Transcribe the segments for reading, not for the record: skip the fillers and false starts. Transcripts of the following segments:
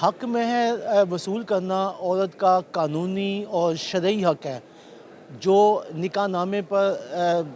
हक महर वसूल करना औरत का कानूनी और शरई हक है। जो निकाहनामे पर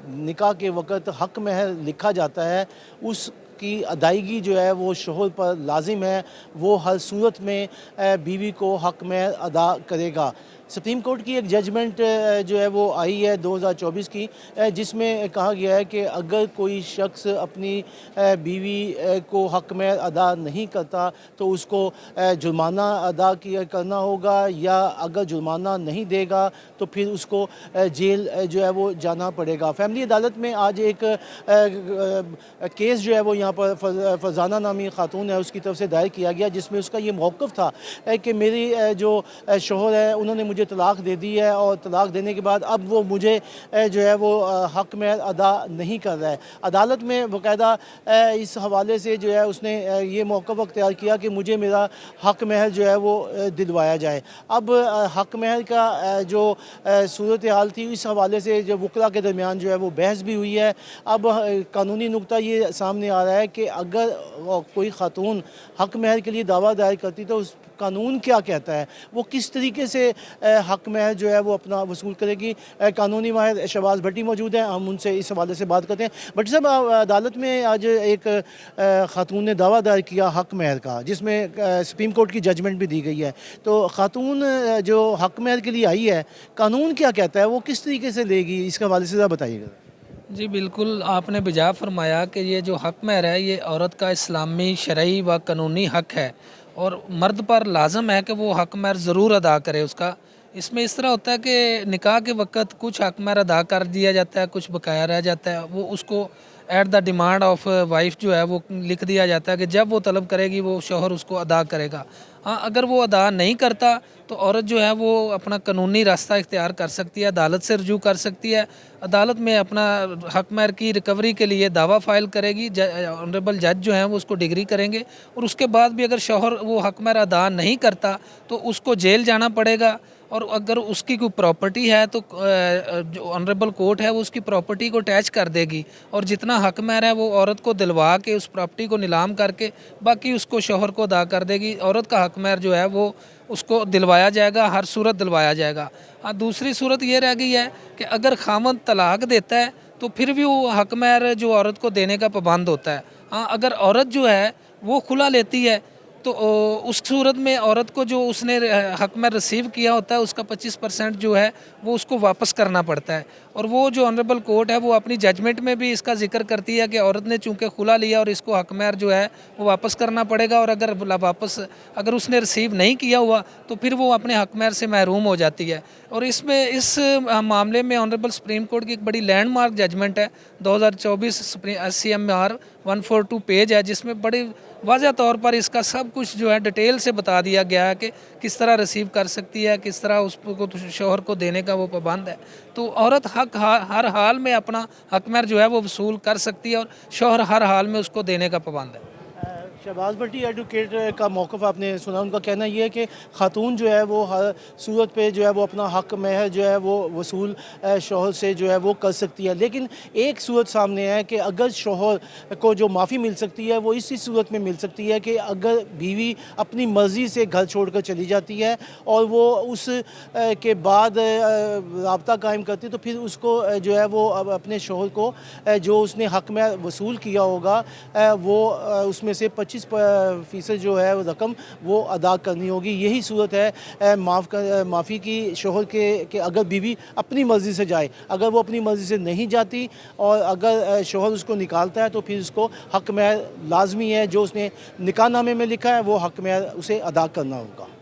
निकाह के वक़्त हक महर लिखा जाता है, उसकी अदायगी जो है वो शोहर पर लाज़िम है। वो हर सूरत में बीवी को हक महर अदा करेगा। सुप्रीम कोर्ट की एक जजमेंट जो है वो आई है 2024 की, जिसमें कहा गया है कि अगर कोई शख्स अपनी बीवी को हक महर अदा नहीं करता तो उसको जुर्माना अदा किया करना होगा, या अगर जुर्माना नहीं देगा तो फिर उसको जेल जो है वो जाना पड़ेगा। फैमिली अदालत में आज एक केस जो है वो यहाँ पर फरजाना नामी खातून है उसकी तरफ से दायर किया गया, जिसमें उसका ये मौक़िफ़ था कि मेरी जो शोहर है उन्होंने मुझे तलाक़ दे दी है, और तलाक़ देने के बाद अब वो मुझे जो है वो हक महर अदा नहीं कर रहा है। अदालत में बाकायदा इस हवाले से जो है उसने ये मौक़िफ़ अख्तियार किया कि मुझे मेरा हक महर जो है वो दिलवाया जाए। अब हक महर का जो सूरत हाल थी, इस हवाले से जो वकला के दरमियान जो है वो बहस भी हुई है। अब कानूनी नुक्ता ये सामने आ रहा है कि अगर कोई खातून हक महर के लिए दावा दायर करती तो उस कानून क्या कहता है, वो किस तरीके से हक महर जो है वो अपना वसूल करेगी। कानूनी माहिर शहबाज भट्टी मौजूद हैं, हम उनसे इस हवाले से बात करते हैं। भट्टी साहब, अदालत में आज एक खातून ने दावा दायर किया हक महर का, जिसमें सुप्रीम कोर्ट की जजमेंट भी दी गई है। तो खातून जो हक महर के लिए आई है, कानून क्या कहता है, वो किस तरीके से लेगी, इसके हवाले से ज़रा बताइएगा। जी बिल्कुल, आपने बिजा फरमाया कि ये जो हक महर है ये औरत का इस्लामी शरई व कानूनी हक है, और मर्द पर लाजम है कि वो हक महर ज़रूर अदा करे उसका। इसमें इस तरह होता है कि निकाह के वक़्त कुछ हक महर अदा कर दिया जाता है, कुछ बकाया रह जाता है। वो उसको at the demand of wife जो है वो लिख दिया जाता है कि जब वो तलब करेगी वो शौहर उसको अदा करेगा। हाँ, अगर वो अदा नहीं करता तो औरत जो है वो अपना कानूनी रास्ता इख्तियार कर सकती है, अदालत से रुजू कर सकती है। अदालत में अपना हक महर की रिकवरी के लिए दावा फाइल करेगी। ऑनरेबल जज जो हैं वो उसको डिग्री करेंगे, और उसके बाद भी अगर शौहर वो हक महर अदा नहीं करता तो उसको जेल जाना पड़ेगा। और अगर उसकी कोई प्रॉपर्टी है तो जो ऑनरेबल कोर्ट है वो उसकी प्रॉपर्टी को अटैच कर देगी, और जितना हक महर है वो औरत को दिलवा के उस प्रॉपर्टी को नीलाम करके बाकी उसको शौहर को अदा कर देगी। औरत का हक महर जो है वो उसको दिलवाया जाएगा, हर सूरत दिलवाया जाएगा। हाँ, दूसरी सूरत ये रह गई है कि अगर खामद तलाक देता है तो फिर भी वो हक महर जो औरत को देने का पाबंद होता है। हाँ, अगर औरत जो है वो खुला लेती है तो उस सूरत में औरत को जो उसने हक में रिसीव किया होता है उसका 25% जो है वो उसको वापस करना पड़ता है। और वो जो ऑनरेबल कोर्ट है वो अपनी जजमेंट में भी इसका जिक्र करती है कि औरत ने चूंकि खुला लिया और इसको हक महर जो है वो वापस करना पड़ेगा, और अगर उसने रिसीव नहीं किया हुआ तो फिर वो अपने हक महर से महरूम हो जाती है। और इस मामले में ऑनरेबल सुप्रीम कोर्ट की एक बड़ी लैंडमार्क जजमेंट है 2024 CMR 142 पेज है, जिसमें बड़ी वाज़ह तौर पर इसका सब कुछ जो है डिटेल से बता दिया गया है कि किस तरह रिसीव कर सकती है, किस तरह उसको शौहर को देने का वो पाबंद है। तो औरत हर हाल में अपना हक महर जो है वो वसूल कर सकती है, और शौहर हर हाल में उसको देने का पाबंद है। शहबाज भट्टी एडवोकेट का मौक़िफ़ आपने सुना। उनका कहना ये है कि ख़ातून जो है वो हर सूरत पे जो है वो अपना हक महर जो है वो वसूल शौहर से जो है वो कर सकती है। लेकिन एक सूरत सामने है कि अगर शौहर को जो माफ़ी मिल सकती है वो इसी सूरत में मिल सकती है कि अगर बीवी अपनी मर्ज़ी से घर छोड़ कर चली जाती है और वो उस के बाद राब्ता कायम करती है, तो फिर उसको जो है वो अब अपने शौहर को जो उसने हक महर वसूल किया होगा वो उसमें से 25% जो है वो रकम वो अदा करनी होगी। यही सूरत है माफ़ी की शौहर के अगर बीवी अपनी मर्ज़ी से जाए। अगर वो अपनी मर्ज़ी से नहीं जाती और अगर शौहर उसको निकालता है तो फिर उसको हक महर लाजमी है, जो उसने निकाहनामे में लिखा है वो हक महर उसे अदा करना होगा।